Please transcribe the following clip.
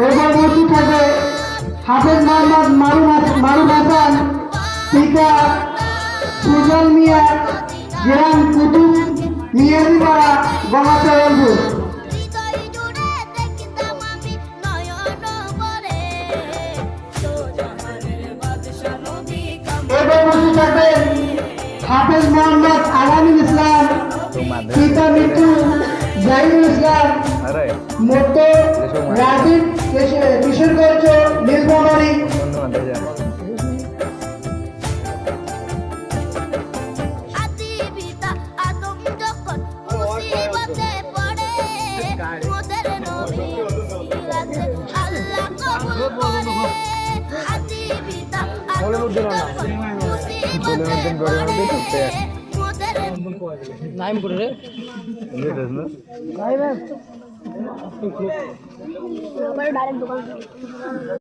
এবার উপস্থিত থাকবে হাফেজ মোহাম্মদ মারুফ হাসান, পিতা সুজন মিয়া, গ্রাম কুতুব মিয়াদিপাড়া, গঙ্গাচরণপুর। এবার উপস্থিত থাকবেন হাফেজ মোহাম্মদ আলামিন ইসলাম, পিতা মৃত্যু জাহিদুল ইসলাম, মতো রাজীব কিশোরগঞ্জ নীলফামারী। নাইম করে রে ডাইরেক্ট দোকান।